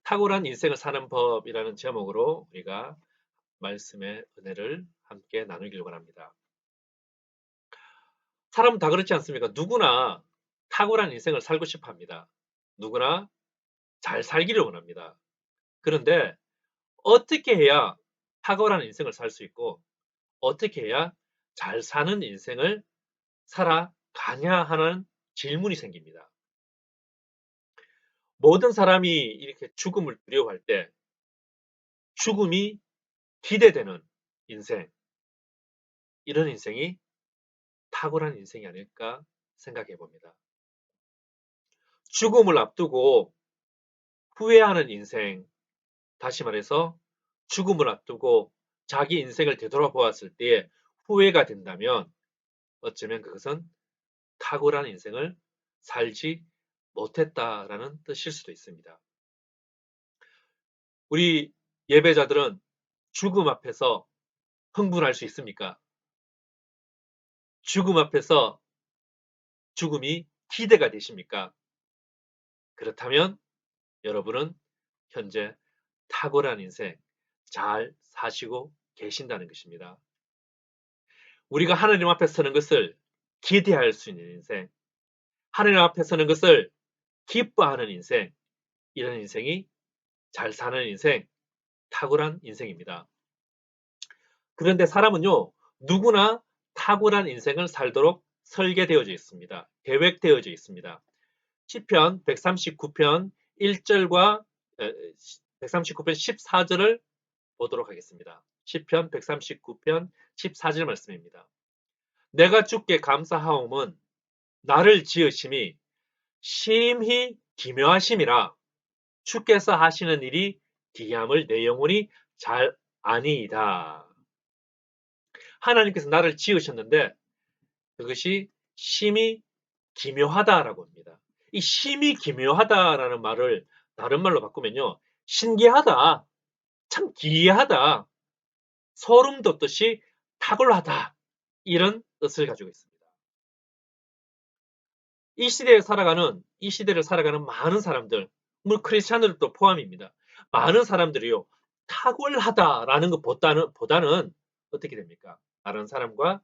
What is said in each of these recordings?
탁월한 인생을 사는 법이라는 제목으로 우리가 말씀의 은혜를 함께 나누기를 원합니다. 사람은 다 그렇지 않습니까? 누구나 탁월한 인생을 살고 싶어 합니다. 누구나 잘 살기를 원합니다. 그런데 어떻게 해야 탁월한 인생을 살 수 있고 어떻게 해야 잘 사는 인생을 살아가냐 하는 질문이 생깁니다. 모든 사람이 이렇게 죽음을 두려워할 때 죽음이 기대되는 인생, 이런 인생이 탁월한 인생이 아닐까 생각해 봅니다. 죽음을 앞두고 후회하는 인생, 다시 말해서 죽음을 앞두고 자기 인생을 되돌아보았을 때 후회가 된다면 어쩌면 그것은 탁월한 인생을 살지 못했다라는 뜻일 수도 있습니다. 우리 예배자들은 죽음 앞에서 흥분할 수 있습니까? 죽음 앞에서 죽음이 기대가 되십니까? 그렇다면 여러분은 현재 탁월한 인생 잘 사시고 계신다는 것입니다. 우리가 하나님 앞에 서는 것을 기대할 수 있는 인생, 하나님 앞에 서는 것을 기뻐하는 인생, 이런 인생이 잘 사는 인생, 탁월한 인생입니다. 그런데 사람은요, 누구나 탁월한 인생을 살도록 설계되어져 있습니다. 계획되어져 있습니다. 시편 139편 1절과 139편 14절을 보도록 하겠습니다. 시편 139편 14절 말씀입니다. 내가 주께 감사하옴은 나를 지으심이 심히 기묘하심이라 주께서 하시는 일이 기이함을 내 영혼이 잘 아니이다. 하나님께서 나를 지으셨는데 그것이 심히 기묘하다라고 합니다. 이 심히 기묘하다라는 말을 다른 말로 바꾸면요. 신기하다, 참 기이하다, 소름 돋듯이 탁월하다, 이런 뜻을 가지고 있습니다. 이 시대를 살아가는 많은 사람들, 물론 크리스찬들도 포함입니다. 많은 사람들이요, 탁월하다라는 것보다는 어떻게 됩니까? 다른 사람과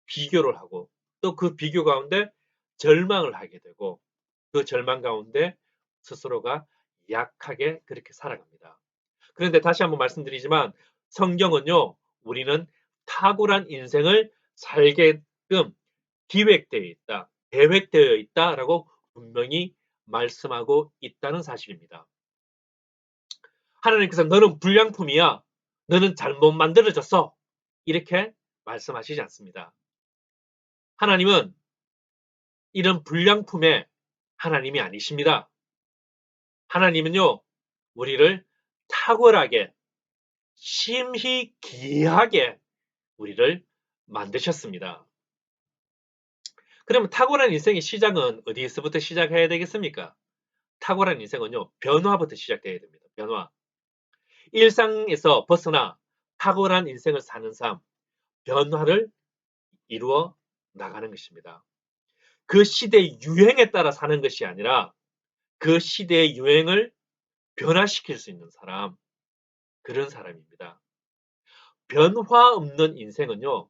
비교를 하고 또 그 비교 가운데 절망을 하게 되고 그 절망 가운데 스스로가 약하게 그렇게 살아갑니다. 그런데 다시 한번 말씀드리지만 성경은요, 우리는 탁월한 인생을 살게끔 기획되어 있다, 계획되어 있다라고 분명히 말씀하고 있다는 사실입니다. 하나님께서 너는 불량품이야, 너는 잘못 만들어졌어, 이렇게 말씀하시지 않습니다. 하나님은 이런 불량품의 하나님이 아니십니다. 하나님은요, 우리를 탁월하게, 심히 기이하게 우리를 만드셨습니다. 그러면 탁월한 인생의 시작은 어디에서부터 시작해야 되겠습니까? 탁월한 인생은요, 변화부터 시작돼야 됩니다. 변화. 일상에서 벗어나 탁월한 인생을 사는 삶, 변화를 이루어 나가는 것입니다. 그 시대의 유행에 따라 사는 것이 아니라 그 시대의 유행을 변화시킬 수 있는 사람, 그런 사람입니다. 변화 없는 인생은요,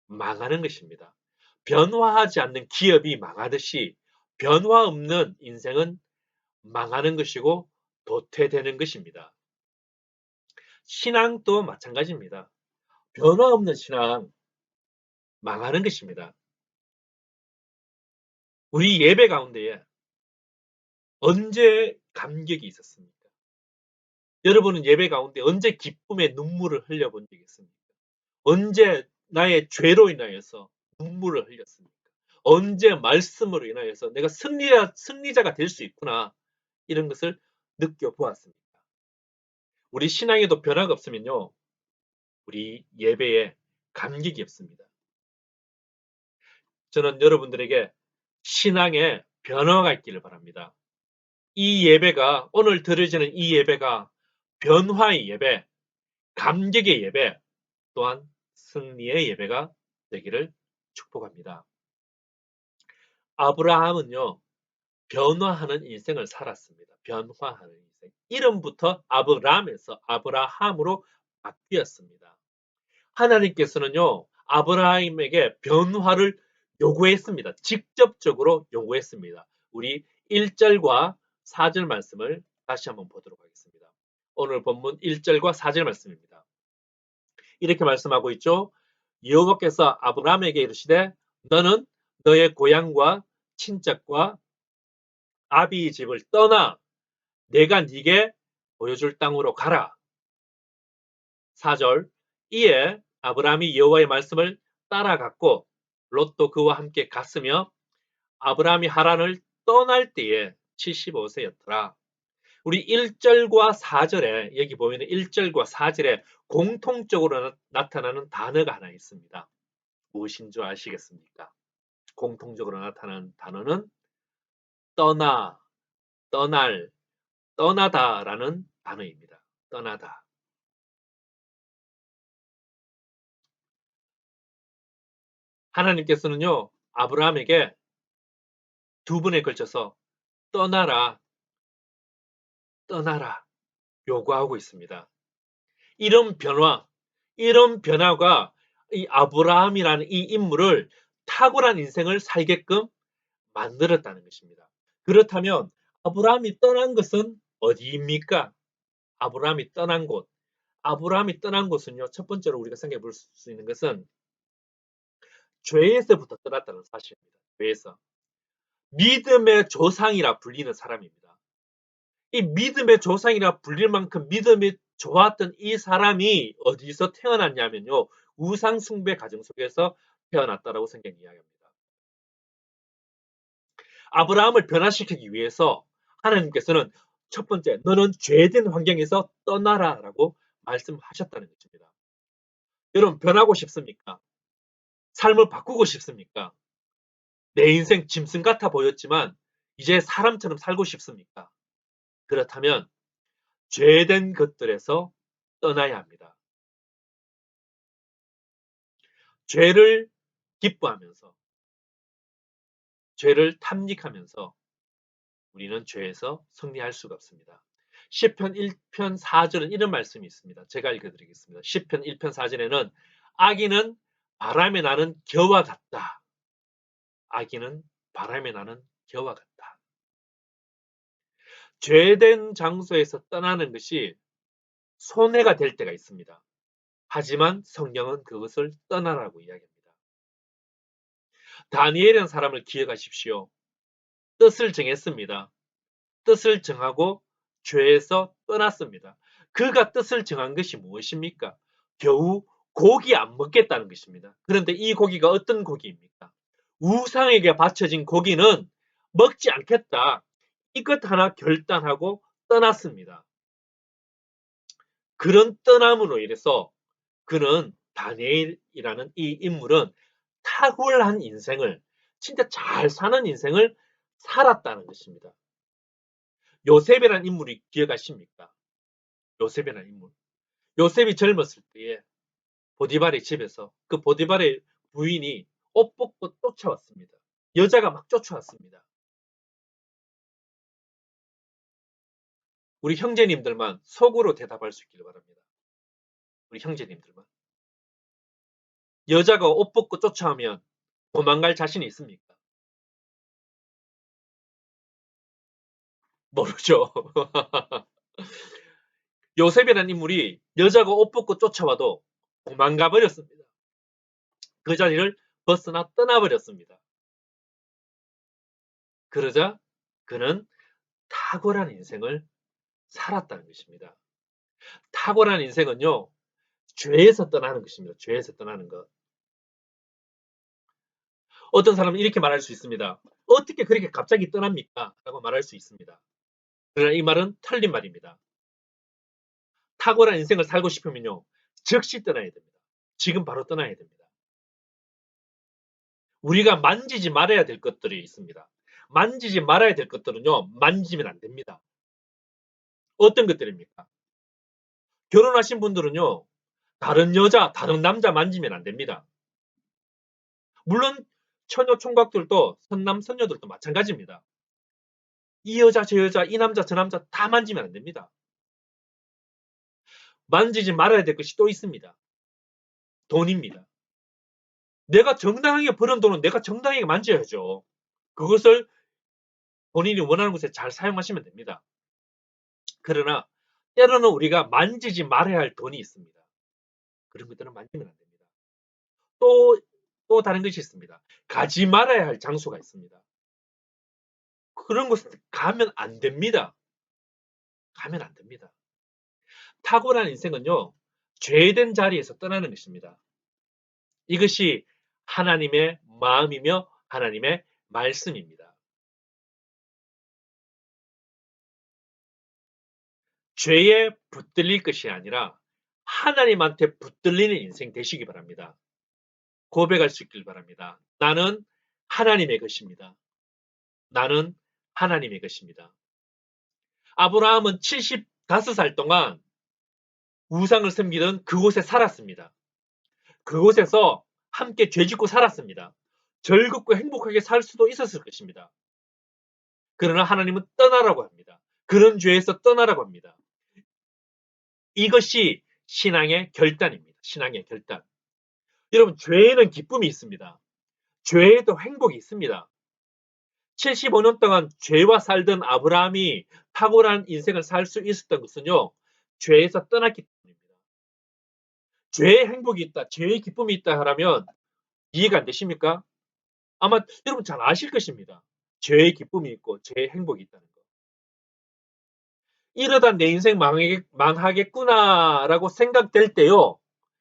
망하는 것입니다. 변화하지 않는 기업이 망하듯이 변화 없는 인생은 망하는 것이고 도태되는 것입니다. 신앙도 마찬가지입니다. 변화 없는 신앙, 망하는 것입니다. 우리 예배 가운데에 언제 감격이 있었습니까? 여러분은 예배 가운데 언제 기쁨의 눈물을 흘려본 적이 있습니까? 언제 나의 죄로 인하여서 눈물을 흘렸습니까? 언제 말씀으로 인하여서 내가 승리자가 될 수 있구나, 이런 것을 느껴보았습니까? 우리 신앙에도 변화가 없으면요, 우리 예배에 감격이 없습니다. 저는 여러분들에게 신앙에 변화가 있기를 바랍니다. 이 예배가, 오늘 드려지는 이 예배가 변화의 예배, 감격의 예배, 또한 승리의 예배가 되기를 축복합니다. 아브라함은요, 변화하는 인생을 살았습니다. 변화하는 인생. 인생. 이름부터 아브람에서 아브라함으로 바뀌었습니다. 하나님께서는요, 아브라함에게 변화를 요구했습니다. 직접적으로 요구했습니다. 우리 1절과 4절 말씀을 다시 한번 보도록 하겠습니다. 오늘 본문 1절과 4절 말씀입니다. 이렇게 말씀하고 있죠. 여호와께서 아브라함에게 이르시되 너는 너의 고향과 친척과 아비의 집을 떠나 내가 네게 보여줄 땅으로 가라. 4절 이에 아브라함이 여호와의 말씀을 따라갔고 롯도 그와 함께 갔으며 아브라함이 하란을 떠날 때에 75세였더라. 우리 1절과 4절에 여기 보면 1절과 4절에 공통적으로 나타나는 단어가 하나 있습니다. 무엇인 줄 아시겠습니까? 공통적으로 나타나는 단어는 떠나, 떠날, 떠나다라는 단어입니다. 떠나다. 하나님께서는요, 아브라함에게 두 번에 걸쳐서 떠나라, 떠나라 요구하고 있습니다. 이런 변화가 이 아브라함이라는 이 인물을 탁월한 인생을 살게끔 만들었다는 것입니다. 그렇다면 아브라함이 떠난 것은 어디입니까? 아브라함이 떠난 곳. 아브라함이 떠난 곳은요, 첫 번째로 우리가 생각해 볼 수 있는 것은 죄에서부터 떠났다는 사실입니다. 죄에서. 믿음의 조상이라 불리는 사람입니다. 이 믿음의 조상이라 불릴 만큼 믿음이 좋았던 이 사람이 어디서 태어났냐면요. 우상숭배 가정 속에서 태어났다라고 성경이 이야기합니다. 아브라함을 변화시키기 위해서 하나님께서는 첫 번째, 너는 죄된 환경에서 떠나라라고 말씀하셨다는 것입니다. 여러분, 변하고 싶습니까? 삶을 바꾸고 싶습니까? 내 인생 짐승 같아 보였지만 이제 사람처럼 살고 싶습니까? 그렇다면 죄된 것들에서 떠나야 합니다. 죄를 기뻐하면서, 죄를 탐닉하면서 우리는 죄에서 승리할 수가 없습니다. 시편 1편 4절은 이런 말씀이 있습니다. 제가 읽어드리겠습니다. 시편 1편 4절에는 악인은 바람에 나는 겨와 같다. 악인은 바람에 나는 겨와 같다. 죄된 장소에서 떠나는 것이 손해가 될 때가 있습니다. 하지만 성경은 그것을 떠나라고 이야기합니다. 다니엘이라는 사람을 기억하십시오. 뜻을 정했습니다. 뜻을 정하고 죄에서 떠났습니다. 그가 뜻을 정한 것이 무엇입니까? 겨우 고기 안 먹겠다는 것입니다. 그런데 이 고기가 어떤 고기입니까? 우상에게 바쳐진 고기는 먹지 않겠다. 이것 하나 결단하고 떠났습니다. 그런 떠남으로 인해서 그는 다니엘이라는 이 인물은 탁월한 인생을 진짜 잘 사는 인생을 살았다는 것입니다. 요셉이라는 인물이 기억하십니까? 요셉이라는 인물. 요셉이 젊었을 때에 보디발의 집에서 그 보디발의 부인이 옷 벗고 쫓아왔습니다. 여자가 막 쫓아왔습니다. 우리 형제님들만 속으로 대답할 수 있기를 바랍니다. 우리 형제님들만. 여자가 옷 벗고 쫓아오면 도망갈 자신이 있습니까? 모르죠. 요셉이라는 인물이 여자가 옷 벗고 쫓아와도 도망가 버렸습니다. 그 자리를 벗어나 떠나버렸습니다. 그러자 그는 탁월한 인생을 살았다는 것입니다. 탁월한 인생은요, 죄에서 떠나는 것입니다. 죄에서 떠나는 것. 어떤 사람은 이렇게 말할 수 있습니다. 어떻게 그렇게 갑자기 떠납니까? 라고 말할 수 있습니다. 그러나 이 말은 틀린 말입니다. 탁월한 인생을 살고 싶으면요, 즉시 떠나야 됩니다. 지금 바로 떠나야 됩니다. 우리가 만지지 말아야 될 것들이 있습니다. 만지지 말아야 될 것들은요, 만지면 안 됩니다. 어떤 것들입니까? 결혼하신 분들은요, 다른 여자, 다른 남자 만지면 안 됩니다. 물론 처녀 총각들도 선남 선녀들도 마찬가지입니다. 이 여자 저 여자 이 남자 저 남자 다 만지면 안 됩니다. 만지지 말아야 될 것이 또 있습니다. 돈입니다. 내가 정당하게 벌은 돈은 내가 정당하게 만져야죠. 그것을 본인이 원하는 곳에 잘 사용하시면 됩니다. 그러나 때로는 우리가 만지지 말아야 할 돈이 있습니다. 그런 것들은 만지면 안 됩니다. 또 다른 것이 있습니다. 가지 말아야 할 장소가 있습니다. 그런 곳에 가면 안 됩니다. 가면 안 됩니다. 탁월한 인생은요, 죄된 자리에서 떠나는 것입니다. 이것이 하나님의 마음이며 하나님의 말씀입니다. 죄에 붙들릴 것이 아니라 하나님한테 붙들리는 인생 되시기 바랍니다. 고백할 수 있길 바랍니다. 나는 하나님의 것입니다. 나는 하나님의 것입니다. 아브라함은 75살 동안 우상을 섬기던 그곳에 살았습니다. 그곳에서 함께 죄짓고 살았습니다. 즐겁고 행복하게 살 수도 있었을 것입니다. 그러나 하나님은 떠나라고 합니다. 그런 죄에서 떠나라고 합니다. 이것이 신앙의 결단입니다. 신앙의 결단. 여러분, 죄에는 기쁨이 있습니다. 죄에도 행복이 있습니다. 75년 동안 죄와 살던 아브라함이 탁월한 인생을 살 수 있었던 것은요, 죄에서 떠났기 때문입니다. 죄의 행복이 있다, 죄의 기쁨이 있다 하라면 이해가 안 되십니까? 아마 여러분 잘 아실 것입니다. 죄의 기쁨이 있고 죄의 행복이 있다는 거. 이러다 내 인생 망하겠구나라고 생각될 때요,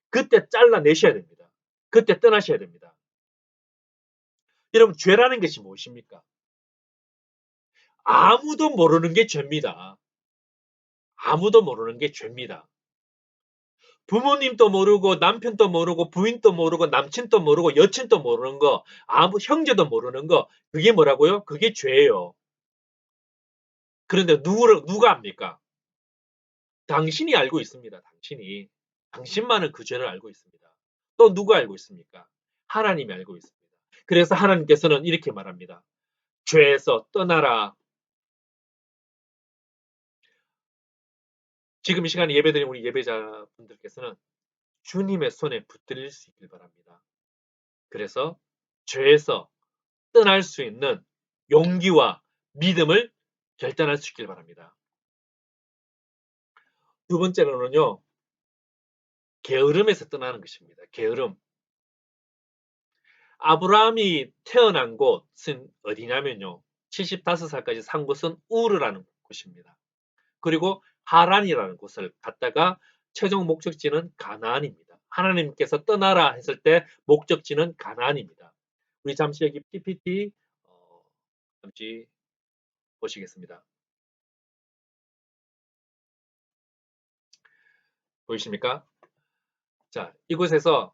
그때 잘라내셔야 됩니다. 그때 떠나셔야 됩니다. 여러분, 죄라는 것이 무엇입니까? 아무도 모르는 게 죄입니다. 아무도 모르는 게 죄입니다. 부모님도 모르고 남편도 모르고 부인도 모르고 남친도 모르고 여친도 모르는 거, 아무 형제도 모르는 거, 그게 뭐라고요? 그게 죄예요. 그런데 누가 압니까? 당신이 알고 있습니다. 당신이. 당신만은 그 죄를 알고 있습니다. 또 누가 알고 있습니까? 하나님이 알고 있습니다. 그래서 하나님께서는 이렇게 말합니다. 죄에서 떠나라. 지금 이 시간에 예배드린 우리 예배자분들께서는 주님의 손에 붙들릴 수 있길 바랍니다. 그래서 죄에서 떠날 수 있는 용기와 믿음을 결단할 수 있길 바랍니다. 두 번째로는요, 게으름에서 떠나는 것입니다. 게으름. 아브라함이 태어난 곳은 어디냐면요, 75살까지 산 곳은 우르라는 곳입니다. 그리고 하란이라는 곳을 갔다가 최종 목적지는 가나안입니다. 하나님께서 떠나라 했을 때 목적지는 가나안입니다. 우리 잠시 여기 PPT 잠시 보시겠습니다. 보이십니까? 자, 이곳에서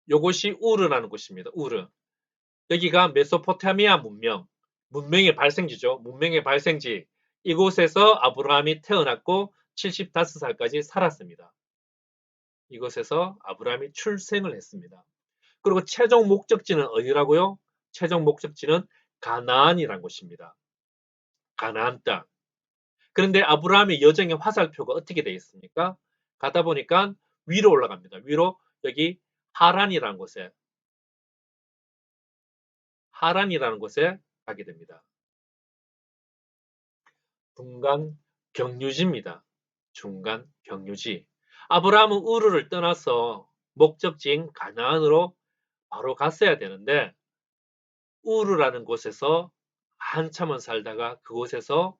이곳이 우르라는 곳입니다. 우르. 여기가 메소포타미아 문명의 발생지죠. 문명의 발생지. 이곳에서 아브라함이 태어났고 75살까지 살았습니다. 이곳에서 아브라함이 출생을 했습니다. 그리고 최종 목적지는 어디라고요? 최종 목적지는 가나안이라는 곳입니다. 가나안 땅. 그런데 아브라함의 여정의 화살표가 어떻게 되어 있습니까? 가다 보니까 위로 올라갑니다. 위로 여기 하란이라는 곳에 가게 됩니다. 중간 경유지입니다. 중간 경유지. 아브라함은 우르를 떠나서 목적지인 가나안으로 바로 갔어야 되는데 우르라는 곳에서 한참을 살다가 그곳에서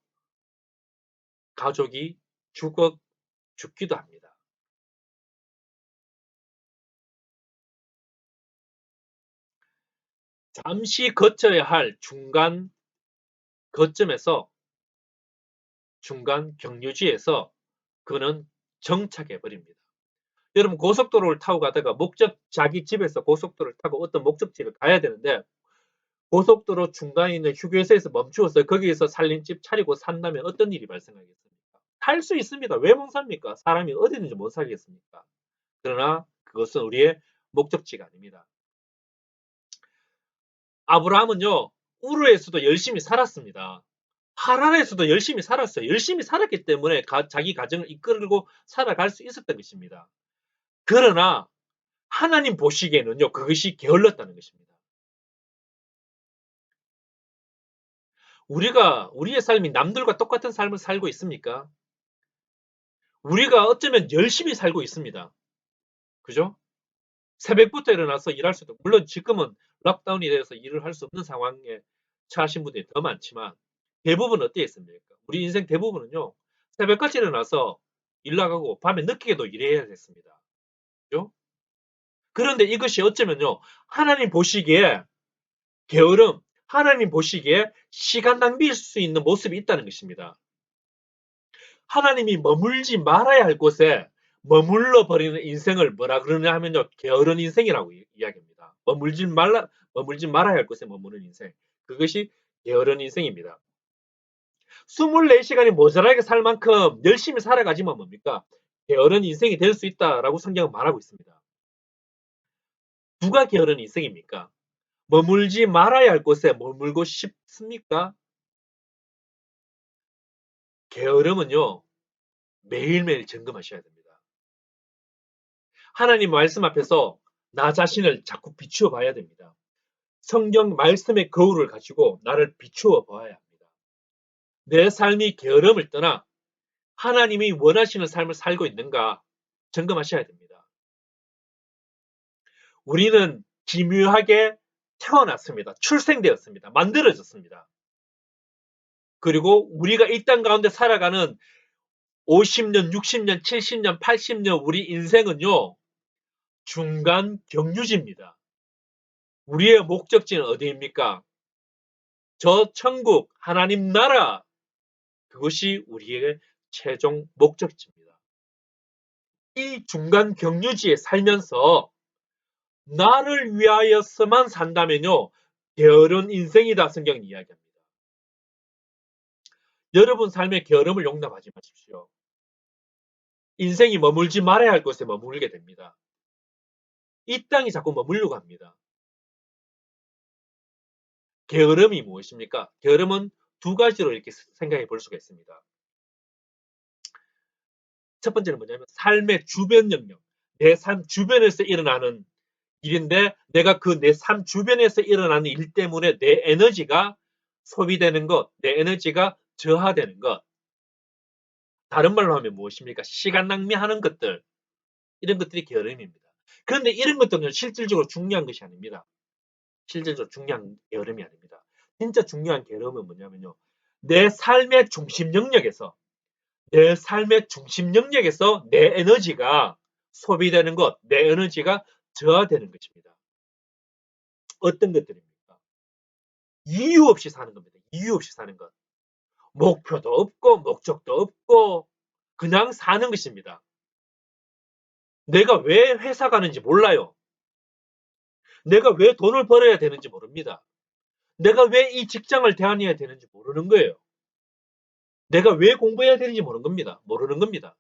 가족이 죽기도 합니다. 잠시 거쳐야 할 중간 거점에서 중간 경유지에서 그는 정착해 버립니다. 여러분, 고속도로를 타고 가다가 자기 집에서 고속도로를 타고 어떤 목적지를 가야 되는데 고속도로 중간에 있는 휴게소에서 멈추어서 거기에서 살림집 차리고 산다면 어떤 일이 발생하겠습니까? 살 수 있습니다. 왜 못 삽니까? 사람이 어디든지 못 살겠습니까? 그러나 그것은 우리의 목적지가 아닙니다. 아브라함은요, 우르에서도 열심히 살았습니다. 하란에서도 열심히 살았어요. 열심히 살았기 때문에 자기 가정을 이끌고 살아갈 수 있었던 것입니다. 그러나 하나님 보시기에는요, 그것이 게을렀다는 것입니다. 우리의 삶이 남들과 똑같은 삶을 살고 있습니까? 우리가 어쩌면 열심히 살고 있습니다. 그죠? 새벽부터 일어나서 일할 수도, 물론 지금은 락다운이 돼서 일을 할 수 없는 상황에 처하신 분들이 더 많지만, 대부분 어떻겠습니까? 우리 인생 대부분은요, 새벽같이 일어나서 일 나가고 밤에 늦게도 일해야 됐습니다. 그죠? 그런데 이것이 어쩌면요, 하나님 보시기에 게으름, 하나님 보시기에 시간 낭비일 수 있는 모습이 있다는 것입니다. 하나님이 머물지 말아야 할 곳에 머물러 버리는 인생을 뭐라 그러냐 하면요, 게으른 인생이라고 이야기합니다. 머물지 말아야 할 곳에 머무는 인생. 그것이 게으른 인생입니다. 24시간이 모자라게 살 만큼 열심히 살아가지만 뭡니까? 게으른 인생이 될 수 있다라고 성경은 말하고 있습니다. 누가 게으른 인생입니까? 머물지 말아야 할 곳에 머물고 싶습니까? 게으름은요, 매일매일 점검하셔야 됩니다. 하나님 말씀 앞에서 나 자신을 자꾸 비추어 봐야 됩니다. 성경 말씀의 거울을 가지고 나를 비추어 봐야 합니다. 내 삶이 게으름을 떠나 하나님이 원하시는 삶을 살고 있는가 점검하셔야 됩니다. 우리는 기묘하게 태어났습니다. 출생되었습니다. 만들어졌습니다. 그리고 우리가 이 땅 가운데 살아가는 50년, 60년, 70년, 80년 우리 인생은요, 중간 경유지입니다. 우리의 목적지는 어디입니까? 저 천국, 하나님 나라, 그것이 우리의 최종 목적지입니다. 이 중간 경유지에 살면서 나를 위하여서만 산다면요, 게으른 인생이다 성경은 이야기합니다. 여러분 삶의 게으름을 용납하지 마십시오. 인생이 머물지 말아야 할 곳에 머물게 됩니다. 이 땅이 자꾸 머물려고 합니다. 게으름이 무엇입니까? 게으름은 두 가지로 이렇게 생각해 볼 수가 있습니다. 첫 번째는 뭐냐면 삶의 주변 영역, 내 삶 주변에서 일어나는 일인데 내가 그 내 삶 주변에서 일어나는 일 때문에 내 에너지가 소비되는 것, 내 에너지가 저하되는 것. 다른 말로 하면 무엇입니까? 시간 낭비하는 것들. 이런 것들이 게으름입니다. 그런데 이런 것들은 실질적으로 중요한 것이 아닙니다. 실질적으로 중요한 게으름이 아닙니다. 진짜 중요한 게으름은 뭐냐면요. 내 삶의 중심 영역에서 내 에너지가 소비되는 것, 내 에너지가 저하되는 것입니다. 어떤 것들입니까? 이유 없이 사는 겁니다. 이유 없이 사는 것. 목표도 없고 목적도 없고 그냥 사는 것입니다. 내가 왜 회사 가는지 몰라요. 내가 왜 돈을 벌어야 되는지 모릅니다. 내가 왜 이 직장을 대한해야 되는지 모르는 거예요. 내가 왜 공부해야 되는지 모르는 겁니다.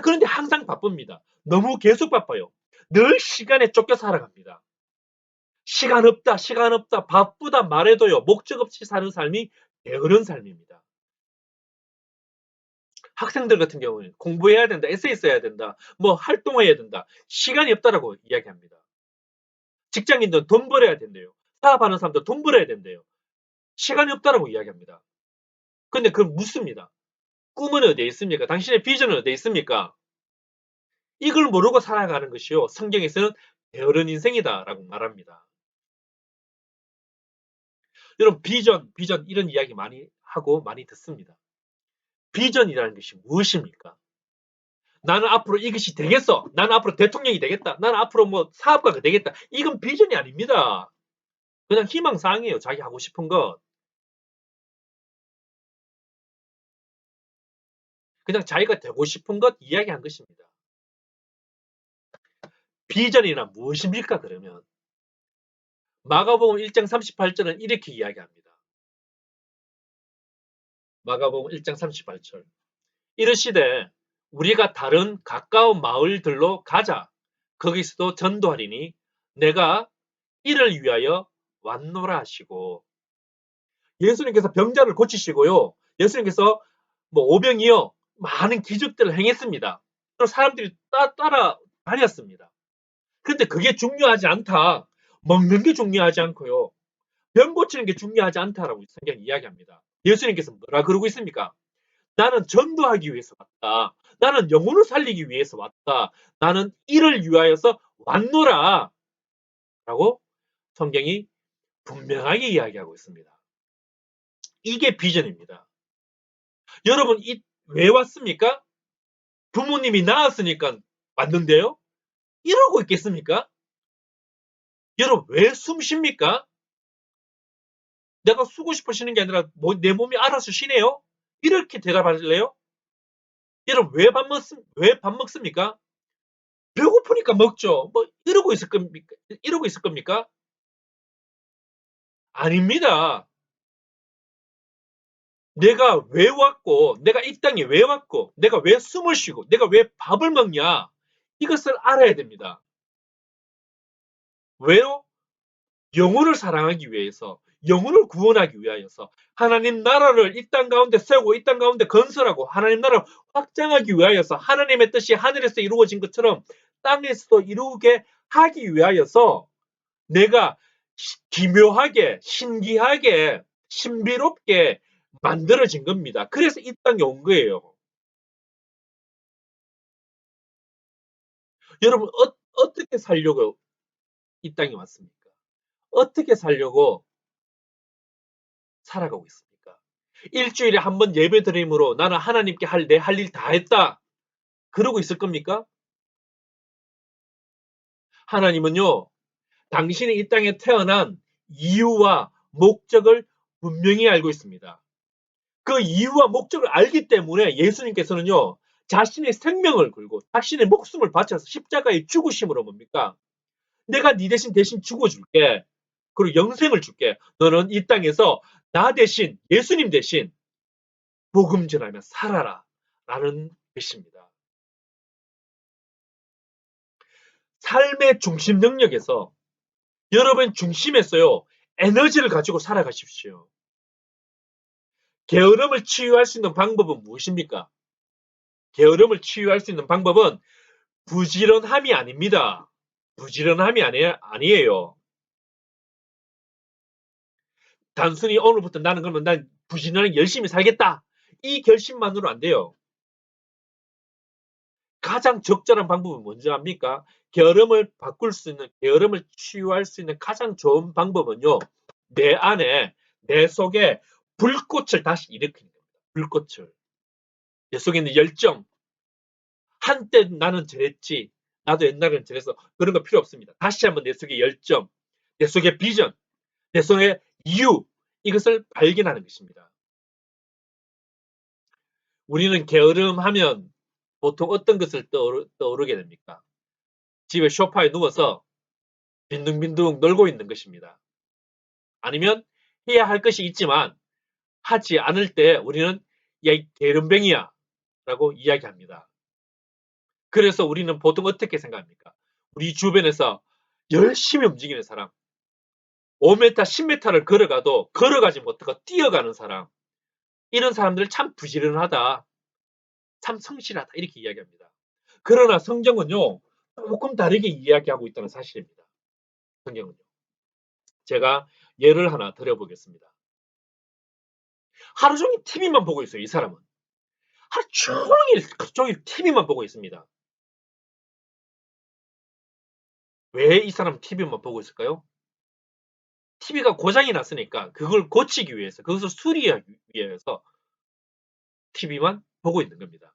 그런데 항상 바쁩니다. 너무 계속 바빠요. 늘 시간에 쫓겨 살아갑니다. 시간 없다, 시간 없다, 바쁘다 말해도요, 목적 없이 사는 삶이 게으른 삶입니다. 학생들 같은 경우는 공부해야 된다, 에세이 써야 된다, 뭐 활동해야 된다, 시간이 없다라고 이야기합니다. 직장인들은 돈 벌어야 된대요. 사업하는 사람도 돈 벌어야 된대요. 시간이 없다라고 이야기합니다. 근데 그건 묻습니다. 꿈은 어디에 있습니까? 당신의 비전은 어디에 있습니까? 이걸 모르고 살아가는 것이요. 성경에서는 게으른 인생이다라고 말합니다. 여러분 비전 이런 이야기 많이 하고 많이 듣습니다. 비전이라는 것이 무엇입니까? 나는 앞으로 이것이 되겠어. 나는 앞으로 대통령이 되겠다. 나는 앞으로 뭐 사업가가 되겠다. 이건 비전이 아닙니다. 그냥 희망사항이에요. 자기 하고 싶은 것. 그냥 자기가 되고 싶은 것 이야기한 것입니다. 비전이란 무엇입니까? 그러면 마가복음 1장 38절은 이렇게 이야기합니다. 마가복음 1장 38절. 이르시되 우리가 다른 가까운 마을들로 가자. 거기서도 전도하리니 내가 이를 위하여 왔노라 하시고 예수님께서 병자를 고치시고요. 예수님께서 뭐 오병이어 많은 기적들을 행했습니다. 또 사람들이 따라 다녔습니다. 근데 그게 중요하지 않다. 먹는 게 중요하지 않고요. 병 고치는 게 중요하지 않다라고 성경이 이야기합니다. 예수님께서 뭐라 그러고 있습니까? 나는 전도하기 위해서 왔다. 나는 영혼을 살리기 위해서 왔다. 나는 이를 위하여서 왔노라. 라고 성경이 분명하게 이야기하고 있습니다. 이게 비전입니다. 여러분, 왜 왔습니까? 부모님이 낳았으니까 왔는데요? 이러고 있겠습니까? 여러분, 왜 숨 쉽니까? 내가 쓰고 싶어 쉬는 게 아니라 내 몸이 알아서 쉬네요? 이렇게 대답하실래요? 여러분, 왜 밥 먹습니까? 배고프니까 먹죠. 뭐, 이러고 있을 겁니까? 이러고 있을 겁니까? 아닙니다. 내가 왜 왔고, 내가 이 땅에 왜 왔고, 내가 왜 숨을 쉬고, 내가 왜 밥을 먹냐? 이것을 알아야 됩니다. 왜요? 영혼을 사랑하기 위해서, 영혼을 구원하기 위하여서, 하나님 나라를 이 땅 가운데 세우고 이 땅 가운데 건설하고 하나님 나라를 확장하기 위하여서 하나님의 뜻이 하늘에서 이루어진 것처럼 땅에서도 이루게 하기 위하여서 내가 기묘하게, 신기하게, 신비롭게 만들어진 겁니다. 그래서 이 땅에 온 거예요. 여러분, 어떻게 살려고 이 땅에 왔습니까? 어떻게 살려고 살아가고 있습니까? 일주일에 한 번 예배 드림으로 나는 하나님께 내 할 일 다 했다. 그러고 있을 겁니까? 하나님은요, 당신이 이 땅에 태어난 이유와 목적을 분명히 알고 있습니다. 그 이유와 목적을 알기 때문에 예수님께서는요, 자신의 생명을 걸고 자신의 목숨을 바쳐서 십자가에 죽으심으로 뭡니까? 내가 네 대신 죽어줄게. 그리고 영생을 줄게. 너는 이 땅에서 나 대신, 예수님 대신 복음 전하며 살아라. 라는 뜻입니다. 삶의 중심 영역에서 여러분 중심에서요, 에너지를 가지고 살아가십시오. 게으름을 치유할 수 있는 방법은 무엇입니까? 게으름을 치유할 수 있는 방법은 부지런함이 아닙니다. 부지런함이 아니에요. 단순히 오늘부터 나는 그러면 난 부지런하게 열심히 살겠다. 이 결심만으로 안 돼요. 가장 적절한 방법은 뭔지 압니까? 게으름을 바꿀 수 있는, 게으름을 치유할 수 있는 가장 좋은 방법은요, 내 안에, 내 속에 불꽃을 다시 일으키는 겁니다. 불꽃을. 내 속에 있는 열정. 한때 나는 저랬지. 나도 옛날에는 저래서 그런 거 필요 없습니다. 다시 한번 내 속의 열정, 내 속의 비전, 내 속의 이유, 이것을 발견하는 것입니다. 우리는 게으름하면 보통 어떤 것을 떠오르게 됩니까? 집에 소파에 누워서 빈둥빈둥 놀고 있는 것입니다. 아니면 해야 할 것이 있지만 하지 않을 때 우리는 야, 이 게으름뱅이야 라고 이야기합니다. 그래서 우리는 보통 어떻게 생각합니까? 우리 주변에서 열심히 움직이는 사람, 5m, 10m를 걸어가도 걸어가지 못하고 뛰어가는 사람, 이런 사람들 참 부지런하다, 참 성실하다 이렇게 이야기합니다. 그러나 성경은요, 조금 다르게 이야기하고 있다는 사실입니다. 성경은요. 제가 예를 하나 드려보겠습니다. 하루 종일 TV만 보고 있어요, 이 사람은. 하루 종일 TV만 보고 있습니다. 왜 이 사람 TV만 보고 있을까요? TV가 고장이 났으니까 그걸 고치기 위해서, 그것을 수리하기 위해서 TV만 보고 있는 겁니다.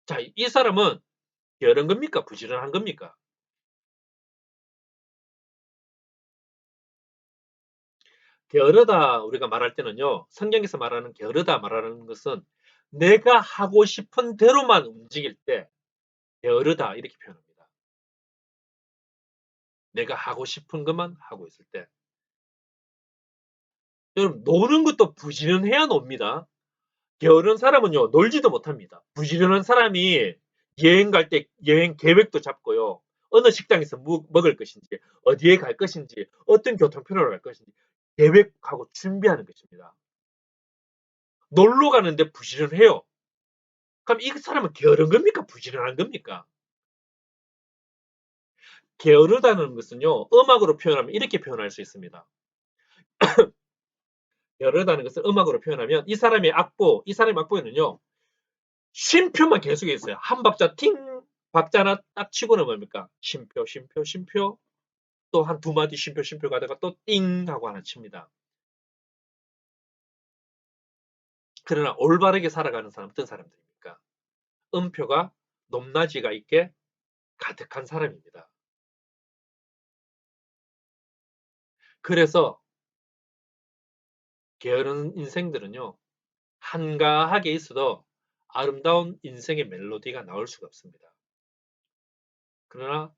자, 이 사람은 게으른 겁니까? 부지런한 겁니까? 게으르다 우리가 말할 때는요, 성경에서 말하는 게으르다 말하는 것은 내가 하고 싶은 대로만 움직일 때 게으르다 이렇게 표현합니다. 내가 하고 싶은 것만 하고 있을 때. 여러분, 노는 것도 부지런해야 놉니다. 게으른 사람은요, 놀지도 못합니다. 부지런한 사람이 여행 갈 때 여행 계획도 잡고요. 어느 식당에서 먹을 것인지, 어디에 갈 것인지, 어떤 교통편으로 갈 것인지 계획하고 준비하는 것입니다. 놀러 가는데 부지런해요. 그럼 이 사람은 게으른 겁니까? 부지런한 겁니까? 게으르다는 것은요, 음악으로 표현하면 이렇게 표현할 수 있습니다. 게으르다는 것을 음악으로 표현하면 이 사람의 악보에는요, 쉼표만 계속 있어요. 한 박자 박자 하나 딱 치고는 뭡니까? 쉼표, 쉼표, 쉼표. 또 한 두 마디 쉼표, 쉼표 가다가 또 띵 하고 하나 칩니다. 그러나 올바르게 살아가는 사람 어떤 사람들입니까? 음표가 높낮이가 있게 가득한 사람입니다. 그래서 게으른 인생들은요, 한가하게 있어도 아름다운 인생의 멜로디가 나올 수가 없습니다. 그러나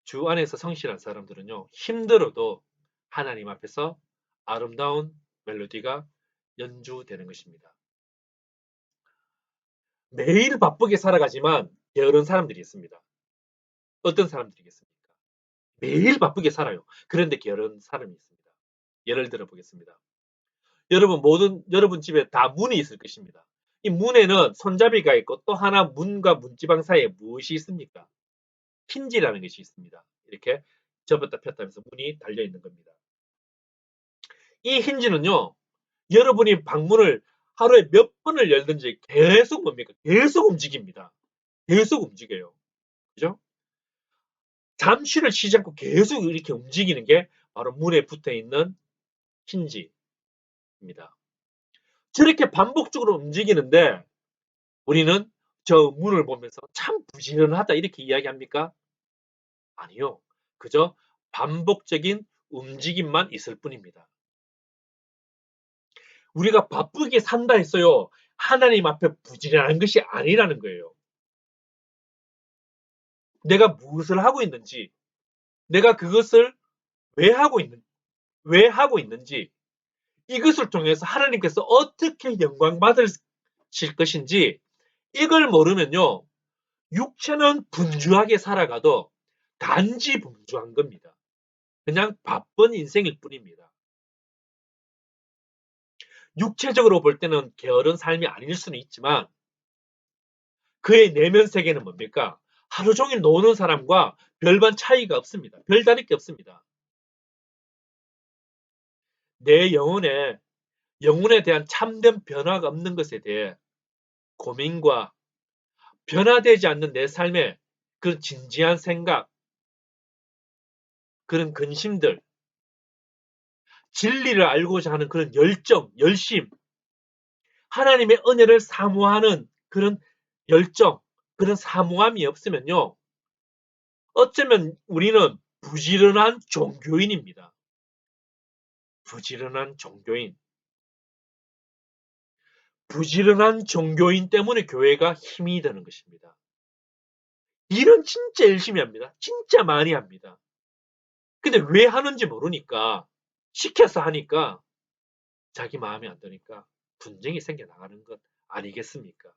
주 안에서 성실한 사람들은요, 힘들어도 하나님 앞에서 아름다운 멜로디가 연주되는 것입니다. 매일 바쁘게 살아가지만 게으른 사람들이 있습니다. 어떤 사람들이겠습니까? 매일 바쁘게 살아요. 그런데 게으른 사람이 있습니다. 예를 들어 보겠습니다. 여러분 집에 다 문이 있을 것입니다. 이 문에는 손잡이가 있고 또 하나 문과 문지방 사이에 무엇이 있습니까? 힌지라는 것이 있습니다. 이렇게 접었다 폈다 하면서 문이 달려 있는 겁니다. 이 힌지는요, 여러분이 방문을 하루에 몇 번을 열든지 계속 뭡니까? 계속 움직입니다. 계속 움직여요. 그죠? 잠시를 쉬지 않고 계속 이렇게 움직이는 게 바로 문에 붙어 있는 힌지입니다. 저렇게 반복적으로 움직이는데 우리는 저 문을 보면서 참 부지런하다 이렇게 이야기합니까? 아니요. 그저 반복적인 움직임만 있을 뿐입니다. 우리가 바쁘게 산다 했어요. 하나님 앞에 부지런한 것이 아니라는 거예요. 내가 무엇을 하고 있는지, 내가 그것을 왜 하고 있는, 왜 하고 있는지, 이것을 통해서 하나님께서 어떻게 영광 받으실 것인지, 이걸 모르면요, 육체는 분주하게 살아가도 단지 분주한 겁니다. 그냥 바쁜 인생일 뿐입니다. 육체적으로 볼 때는 게으른 삶이 아닐 수는 있지만 그의 내면 세계는 뭡니까? 하루 종일 노는 사람과 별반 차이가 없습니다. 별다를 게 없습니다. 내 영혼에 대한 참된 변화가 없는 것에 대해 고민과 변화되지 않는 내 삶의 그런 진지한 생각, 그런 근심들, 진리를 알고자 하는 그런 열정, 열심, 하나님의 은혜를 사모하는 그런 열정, 그런 사모함이 없으면요. 어쩌면 우리는 부지런한 종교인입니다. 부지런한 종교인. 부지런한 종교인 때문에 교회가 힘이 되는 것입니다. 일은 진짜 열심히 합니다. 진짜 많이 합니다. 근데 왜 하는지 모르니까 시켜서 하니까 자기 마음에 안 드니까 분쟁이 생겨나가는 것 아니겠습니까?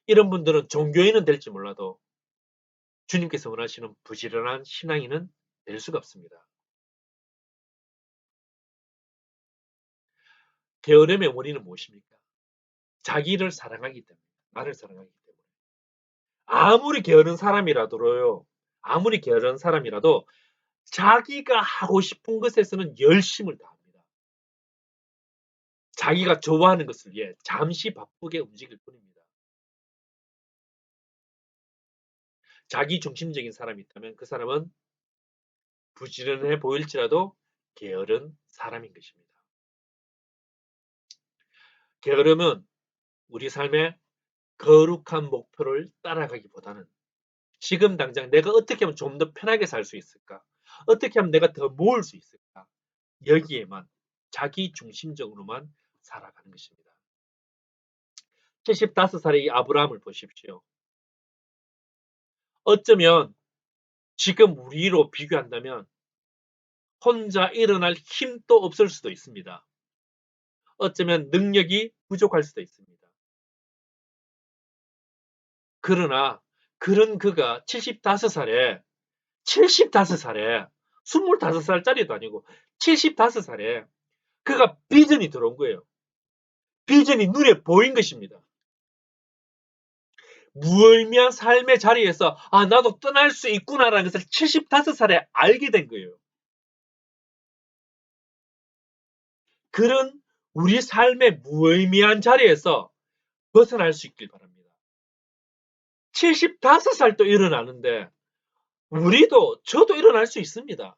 이런 분들은 종교인은 될지 몰라도 주님께서 원하시는 부지런한 신앙인은 될 수가 없습니다. 게으름의 원인은 무엇입니까? 자기를 사랑하기 때문에, 나를 사랑하기 때문에. 아무리 게으른 사람이라도 자기가 하고 싶은 것에서는 열심을 다합니다. 자기가 좋아하는 것을 위해 잠시 바쁘게 움직일 뿐입니다. 자기 중심적인 사람이 있다면 그 사람은 부지런해 보일지라도 게으른 사람인 것입니다. 게으름은 우리 삶의 거룩한 목표를 따라가기보다는 지금 당장 내가 어떻게 하면 좀 더 편하게 살 수 있을까? 어떻게 하면 내가 더 모을 수 있을까? 여기에만 자기 중심적으로만 살아가는 것입니다. 75살의 이 아브라함을 보십시오. 어쩌면 지금 우리로 비교한다면 혼자 일어날 힘도 없을 수도 있습니다. 어쩌면 능력이 부족할 수도 있습니다. 그러나 그런 그가 75살에 25살짜리도 아니고 75살에 그가 비전이 들어온 거예요. 비전이 눈에 보인 것입니다. 무의미한 삶의 자리에서 나도 떠날 수 있구나라는 것을 75살에 알게 된 거예요. 그런 우리 삶의 무의미한 자리에서 벗어날 수 있길 바랍니다. 75살도 일어나는데 저도 일어날 수 있습니다.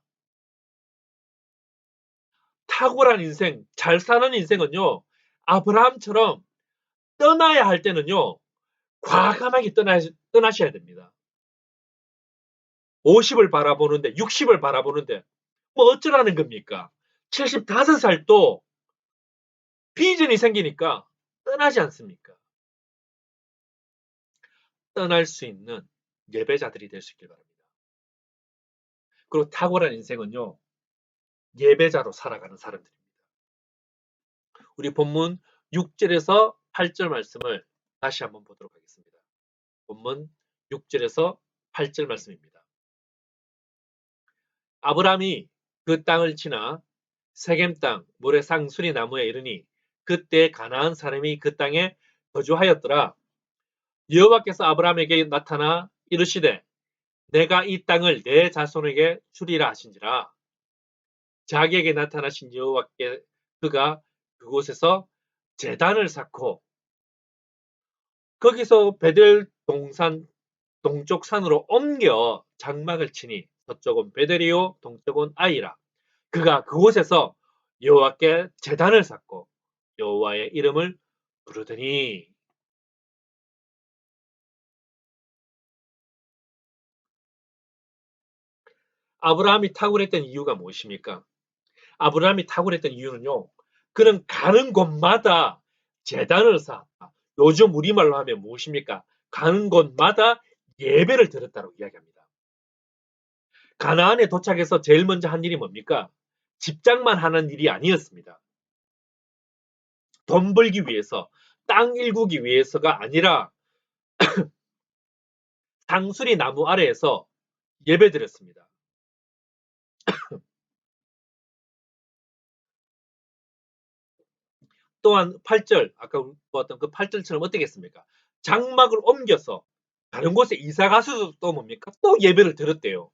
탁월한 인생, 잘 사는 인생은요, 아브라함처럼 떠나야 할 때는요, 과감하게 떠나셔야 됩니다. 50을 바라보는데, 60을 바라보는데, 뭐 어쩌라는 겁니까? 75살도 비전이 생기니까 떠나지 않습니까? 떠날 수 있는 예배자들이 될 수 있길 바랍니다. 그리고 탁월한 인생은요, 예배자로 살아가는 사람들입니다. 우리 본문 6절에서 8절 말씀을 다시 한번 보도록 하겠습니다. 본문 6절에서 8절 말씀입니다. 아브라함이 그 땅을 지나 세겜 땅 모래 상수리 나무에 이르니 그때 가나안 사람이 그 땅에 거주하였더라. 여호와께서 아브라함에게 나타나 이르시되 내가 이 땅을 내 자손에게 주리라 하신지라. 자기에게 나타나신 여호와께 그가 그곳에서 제단을 쌓고 거기서 베델 동산 동쪽 산으로 옮겨 장막을 치니 서쪽은 베델이요 동쪽은 아이라. 그가 그곳에서 여호와께 제단을 쌓고 여호와의 이름을 부르더니. 아브라함이 탁월했던 이유가 무엇입니까? 아브라함이 탁월했던 이유는요, 그는 가는 곳마다 제단을 쌓았다. 요즘 우리말로 하면 무엇입니까? 가는 곳마다 예배를 드렸다고 이야기합니다. 가나안에 도착해서 제일 먼저 한 일이 뭡니까? 집장만 하는 일이 아니었습니다. 돈 벌기 위해서, 땅 일구기 위해서가 아니라 상수리 나무 아래에서 예배 드렸습니다. 또한 8절, 아까 보았던 그 8절처럼 어떻겠습니까? 장막을 옮겨서 다른 곳에 이사 가서도 또 뭡니까? 또 예배를 드렸대요.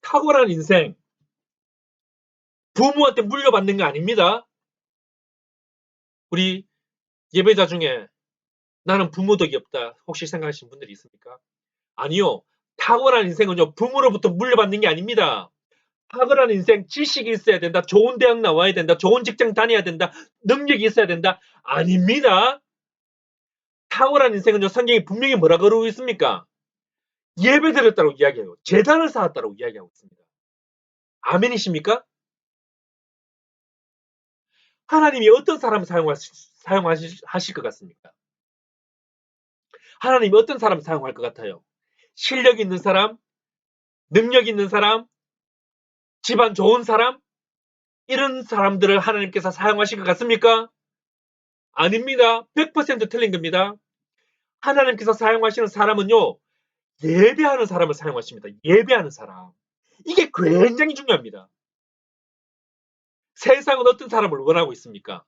탁월한 인생, 부모한테 물려받는 거 아닙니다. 우리 예배자 중에 나는 부모 덕이 없다 혹시 생각하시는 분들이 있습니까? 아니요. 탁월한 인생은요, 부모로부터 물려받는 게 아닙니다. 탁월한 인생, 지식이 있어야 된다, 좋은 대학 나와야 된다, 좋은 직장 다녀야 된다, 능력이 있어야 된다. 아닙니다. 탁월한 인생은요, 성경이 분명히 뭐라 그러고 있습니까? 예배 드렸다고 이야기해요. 제단을 쌓았다고 이야기하고 있습니다. 아멘이십니까? 하나님이 어떤 사람을 사용하실 것 같습니까? 하나님이 어떤 사람을 사용할 것 같아요? 실력 있는 사람, 능력 있는 사람, 집안 좋은 사람, 이런 사람들을 하나님께서 사용하실 것 같습니까? 아닙니다. 100% 틀린 겁니다. 하나님께서 사용하시는 사람은요, 예배하는 사람을 사용하십니다. 예배하는 사람. 이게 굉장히 중요합니다. 세상은 어떤 사람을 원하고 있습니까?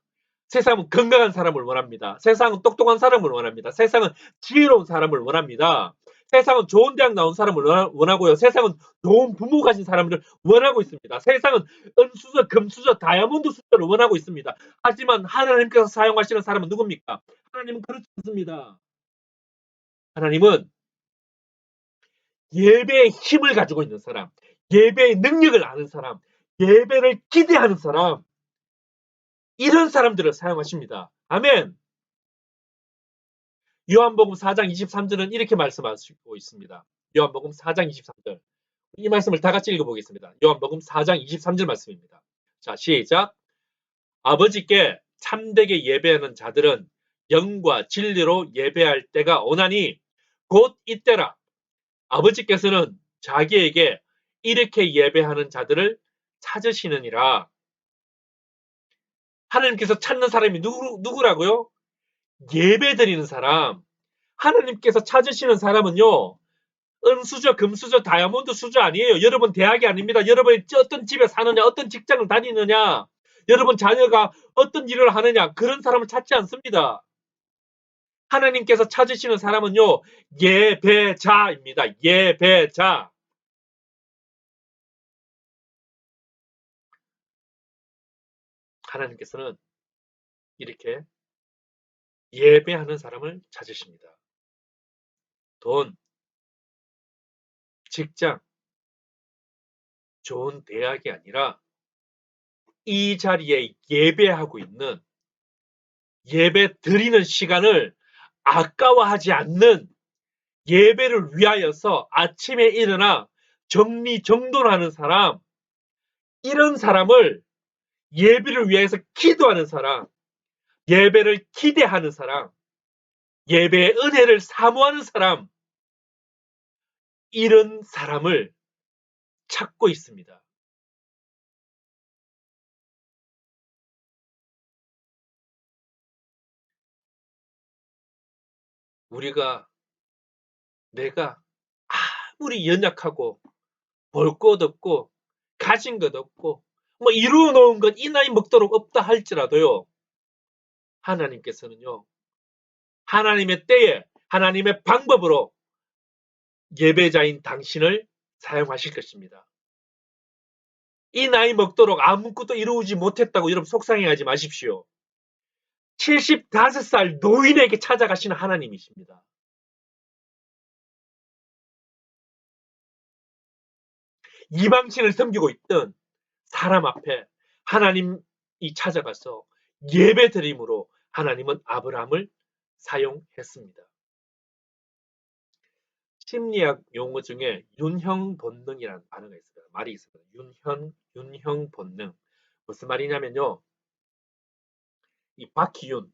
세상은 건강한 사람을 원합니다. 세상은 똑똑한 사람을 원합니다. 세상은 지혜로운 사람을 원합니다. 세상은 좋은 대학 나온 사람을 원하고요. 세상은 좋은 부모 가진 사람을 원하고 있습니다. 세상은 은수저, 금수저, 다이아몬드 수저를 원하고 있습니다. 하지만 하나님께서 사용하시는 사람은 누굽니까? 하나님은 그렇지 않습니다. 하나님은 예배의 힘을 가지고 있는 사람, 예배의 능력을 아는 사람, 예배를 기대하는 사람, 이런 사람들을 사용하십니다. 아멘. 요한복음 4장 23절은 이렇게 말씀하시고 있습니다. 요한복음 4장 23절. 이 말씀을 다 같이 읽어보겠습니다. 요한복음 4장 23절 말씀입니다. 자, 시작. 아버지께 참되게 예배하는 자들은 영과 진리로 예배할 때가 오나니 곧 이때라. 아버지께서는 자기에게 이렇게 예배하는 자들을 찾으시느니라. 하나님께서 찾는 사람이 누구라고요? 예배 드리는 사람. 하나님께서 찾으시는 사람은요, 은수저, 금수저, 다이아몬드 수저 아니에요. 여러분 대학이 아닙니다. 여러분이 어떤 집에 사느냐, 어떤 직장을 다니느냐, 여러분 자녀가 어떤 일을 하느냐, 그런 사람을 찾지 않습니다. 하나님께서 찾으시는 사람은요, 예배자입니다. 예배자. 하나님께서는 이렇게 예배하는 사람을 찾으십니다. 돈, 직장, 좋은 대학이 아니라 이 자리에 예배하고 있는, 예배 드리는 시간을 아까워하지 않는, 예배를 위하여서 아침에 일어나 정리정돈하는 사람, 이런 사람을, 예배를 위해서 기도하는 사람, 예배를 기대하는 사람, 예배의 은혜를 사모하는 사람, 이런 사람을 찾고 있습니다. 우리가, 내가 아무리 연약하고 볼 것 없고 가진 것 없고 뭐 이루어 놓은 것 이 나이 먹도록 없다 할지라도요, 하나님께서는요, 하나님의 때에 하나님의 방법으로 예배자인 당신을 사용하실 것입니다. 이 나이 먹도록 아무것도 이루지 못했다고 여러분 속상해하지 마십시오. 75살 노인에게 찾아가시는 하나님이십니다. 이방신을 섬기고 있던 사람 앞에 하나님이 찾아가서 예배 드림으로 하나님은 아브라함을 사용했습니다. 심리학 용어 중에 윤형 본능이라는 단어가 있습니다. 말이 있습니다. 윤형 본능. 무슨 말이냐면요, 이 바퀴윤,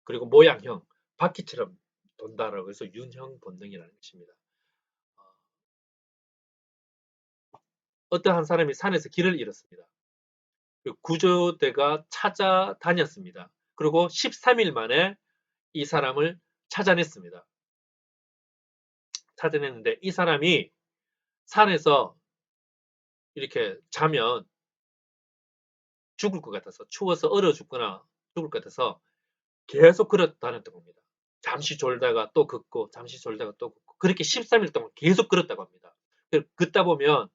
그리고 모양형, 바퀴처럼 돈다라고 해서 윤형 본능이라는 것입니다. 어떠한 사람이 산에서 길을 잃었습니다. 구조대가 찾아다녔습니다. 그리고 13일 만에 이 사람을 찾아냈습니다. 찾아냈는데 이 사람이 산에서 이렇게 자면 죽을 것 같아서, 추워서 얼어 죽거나 죽을 것 같아서 계속 걸어 다녔던 겁니다. 잠시 졸다가 또 걷고, 잠시 졸다가 또 걷고, 그렇게 13일 동안 계속 걸었다고 합니다. 걷다 보면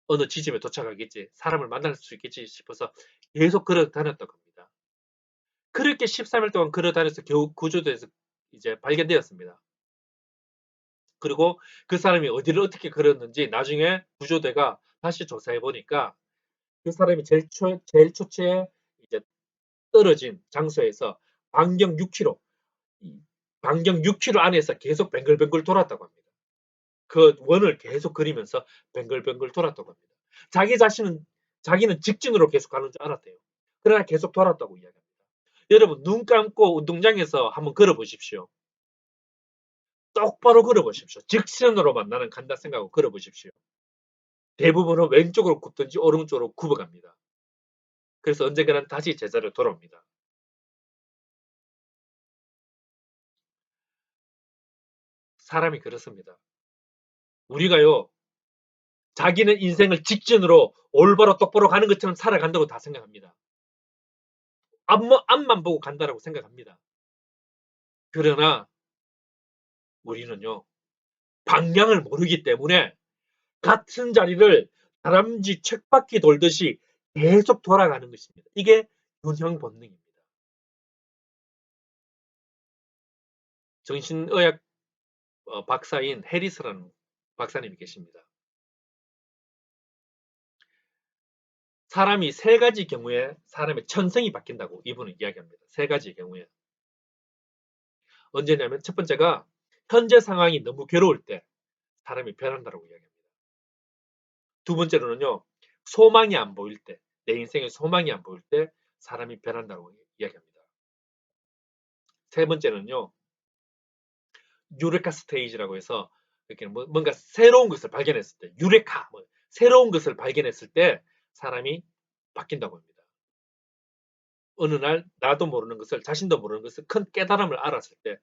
어느 지점에 도착하겠지, 사람을 만날 수 있겠지 싶어서 계속 걸어 다녔다고 합니다. 그렇게 13일 동안 걸어 다녀서 겨우 구조대에서 이제 발견되었습니다. 그리고 그 사람이 어디를 어떻게 걸었는지 나중에 구조대가 다시 조사해 보니까 그 사람이 제일 초치에 이제 떨어진 장소에서 반경 6km, 반경 6km 안에서 계속 뱅글뱅글 돌았다고 합니다. 그 원을 계속 그리면서 뱅글뱅글 돌았다고 합니다. 자기는 직진으로 계속 가는 줄 알았대요. 그러나 계속 돌았다고 이야기합니다. 여러분, 눈 감고 운동장에서 한번 걸어 보십시오. 똑바로 걸어 보십시오. 직선으로만 나는 간다 생각하고 걸어 보십시오. 대부분은 왼쪽으로 굽든지 오른쪽으로 굽어갑니다. 그래서 언젠가는 다시 제자리로 돌아옵니다. 사람이 그렇습니다. 우리가요, 자기는 인생을 직진으로 올바로 똑바로 가는 것처럼 살아간다고 다 생각합니다. 앞만 보고 간다라고 생각합니다. 그러나 우리는요, 방향을 모르기 때문에 같은 자리를 다람쥐 쳇바퀴 돌듯이 계속 돌아가는 것입니다. 이게 균형 본능입니다. 정신의학 박사인 해리스라는 박사님이 계십니다. 사람이 세 가지 경우에 사람의 천성이 바뀐다고 이분은 이야기합니다. 세 가지 경우에. 언제냐면 첫 번째가 현재 상황이 너무 괴로울 때 사람이 변한다고 이야기합니다. 두 번째로는요, 소망이 안 보일 때, 내 인생에 소망이 안 보일 때 사람이 변한다고 이야기합니다. 세 번째는요, 유레카 스테이지라고 해서 이렇게 뭔가 새로운 것을 발견했을 때, 유레카, 새로운 것을 발견했을 때 사람이 바뀐다고 합니다. 어느 날 나도 모르는 것을, 자신도 모르는 것을 큰 깨달음을 알았을 때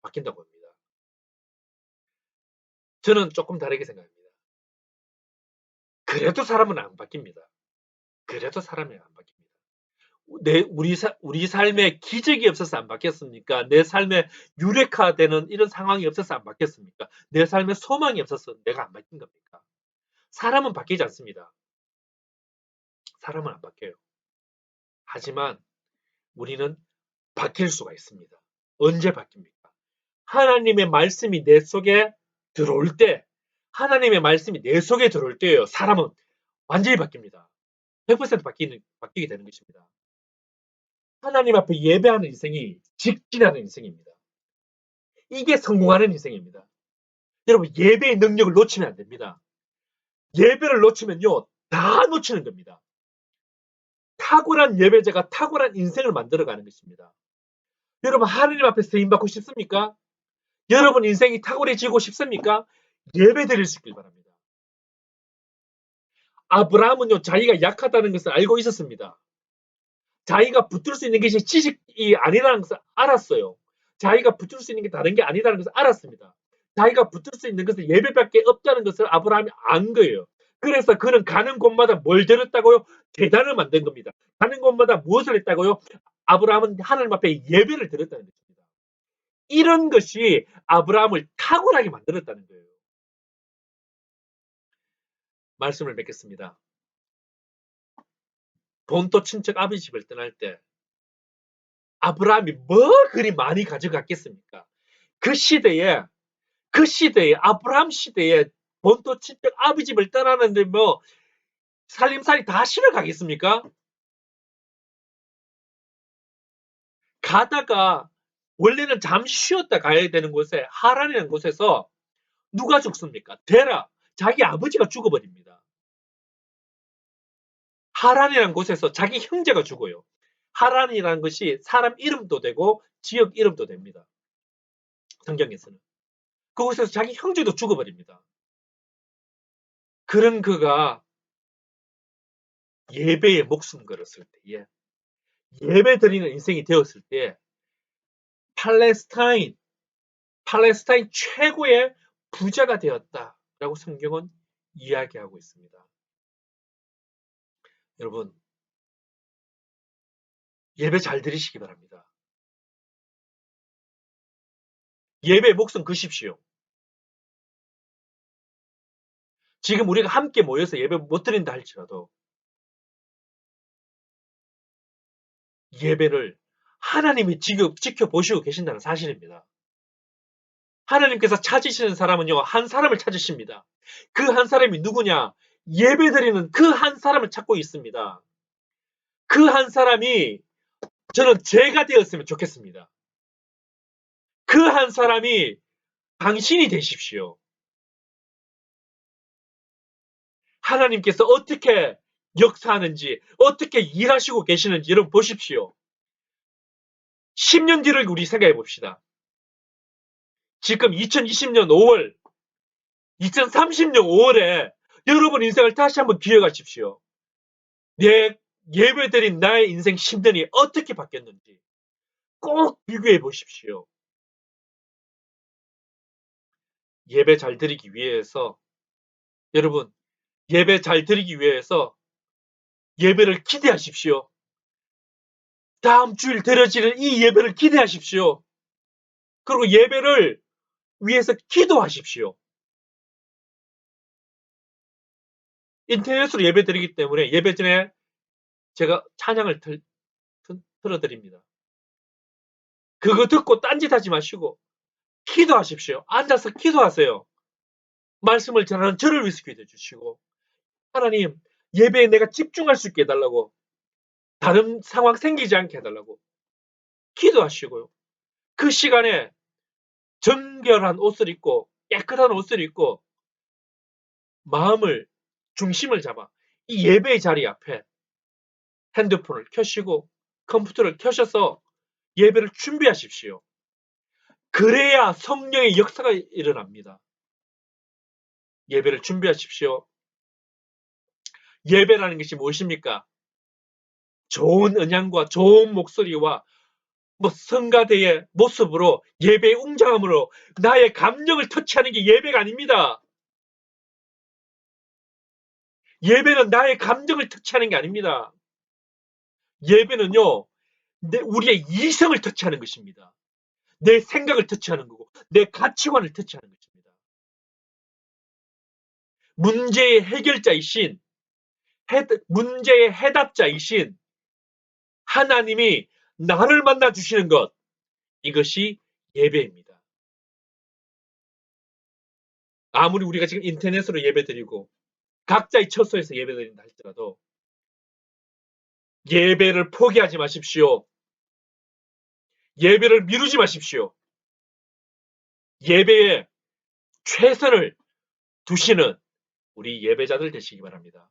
바뀐다고 합니다. 저는 조금 다르게 생각합니다. 그래도 사람은 안 바뀝니다. 그래도 사람이 안 바뀝니다. 우리 삶에 기적이 없어서 안 바뀌었습니까? 내 삶에 유력화되는 이런 상황이 없어서 안 바뀌었습니까? 내 삶에 소망이 없어서 내가 안 바뀐 겁니까? 사람은 바뀌지 않습니다. 사람은 안 바뀌어요. 하지만 우리는 바뀔 수가 있습니다. 언제 바뀝니까? 하나님의 말씀이 내 속에 들어올 때, 하나님의 말씀이 내 속에 들어올 때예요. 사람은 완전히 바뀝니다. 100% 바뀌게 되는 것입니다. 하나님 앞에 예배하는 인생이 직진하는 인생입니다. 이게 성공하는 인생입니다. 여러분, 예배의 능력을 놓치면 안 됩니다. 예배를 놓치면요, 다 놓치는 겁니다. 탁월한 예배자가 탁월한 인생을 만들어가는 것입니다. 여러분, 하나님 앞에 쓰임받고 싶습니까? 여러분 인생이 탁월해지고 싶습니까? 예배 드릴 수 있길 바랍니다. 아브라함은요, 자기가 약하다는 것을 알고 있었습니다. 자기가 붙들 수 있는 것이 지식이 아니라는 것을 알았어요. 자기가 붙들 수 있는 게 다른 게 아니라는 것을 알았습니다. 자기가 붙들 수 있는 것은 예배밖에 없다는 것을 아브라함이 안 거예요. 그래서 그는 가는 곳마다 뭘 드렸다고요? 제단을 만든 겁니다. 가는 곳마다 무엇을 했다고요? 아브라함은 하나님 앞에 예배를 드렸다는 것입니다. 이런 것이 아브라함을 탁월하게 만들었다는 거예요. 말씀을 맺겠습니다. 본토 친척 아버지 집을 떠날 때 아브라함이 뭐 그리 많이 가져갔겠습니까? 그 시대에 아브라함 시대에 본토 친척 아버지 집을 떠나는데 뭐 살림살이 다 실어 가겠습니까? 가다가 원래는 잠시 쉬었다 가야 되는 곳에 하란이라는 곳에서 누가 죽습니까? 데라, 자기 아버지가 죽어버립니다. 하란이라는 곳에서 자기 형제가 죽어요. 하란이라는 것이 사람 이름도 되고 지역 이름도 됩니다. 성경에서는. 그곳에서 자기 형제도 죽어버립니다. 그런 그가 예배에 목숨 걸었을 때에 예배 드리는 인생이 되었을 때 팔레스타인 최고의 부자가 되었다라고 성경은 이야기하고 있습니다. 여러분, 예배 잘 드리시기 바랍니다. 예배에 목숨 거십시오. 지금 우리가 함께 모여서 예배 못 드린다 할지라도 예배를 하나님이 지금 지켜보시고 계신다는 사실입니다. 하나님께서 찾으시는 사람은요, 한 사람을 찾으십니다. 그 한 사람이 누구냐? 예배드리는 그 한 사람을 찾고 있습니다. 그 한 사람이 저는 제가 되었으면 좋겠습니다. 그 한 사람이 당신이 되십시오. 하나님께서 어떻게 역사하는지, 어떻게 일하시고 계시는지 여러분 보십시오. 10년 뒤를 우리 생각해 봅시다. 지금 2020년 5월, 2030년 5월에 여러분 인생을 다시 한번 기억하십시오. 내 예배드린 나의 인생 10년이 어떻게 바뀌었는지 꼭 비교해 보십시오. 예배 잘 드리기 위해서 여러분 예배 잘 드리기 위해서 예배를 기대하십시오. 다음 주일 드려지는 이 예배를 기대하십시오. 그리고 예배를 위해서 기도하십시오. 인터넷으로 예배 드리기 때문에 예배 전에 제가 찬양을 틀어드립니다. 그거 듣고 딴짓하지 마시고 기도하십시오. 앉아서 기도하세요. 말씀을 전하는 저를 위해서 기도해 주시고 하나님 예배에 내가 집중할 수 있게 해달라고 다른 상황 생기지 않게 해달라고 기도하시고요. 그 시간에 정결한 옷을 입고 깨끗한 옷을 입고 마음을 중심을 잡아 이 예배의 자리 앞에 핸드폰을 켜시고 컴퓨터를 켜셔서 예배를 준비하십시오. 그래야 성령의 역사가 일어납니다. 예배를 준비하십시오. 예배라는 것이 무엇입니까? 좋은 언양과 좋은 목소리와 뭐 성가대의 모습으로 예배의 웅장함으로 나의 감정을 터치하는 게 예배가 아닙니다. 예배는 나의 감정을 터치하는 게 아닙니다. 예배는요, 우리의 이성을 터치하는 것입니다. 내 생각을 터치하는 거고, 내 가치관을 터치하는 것입니다. 문제의 해결자이신, 문제의 해답자이신 하나님이 나를 만나 주시는 것, 이것이 예배입니다. 아무리 우리가 지금 인터넷으로 예배드리고 각자의 처소에서 예배드린다 할지라도 예배를 포기하지 마십시오. 예배를 미루지 마십시오. 예배에 최선을 두시는 우리 예배자들 되시기 바랍니다.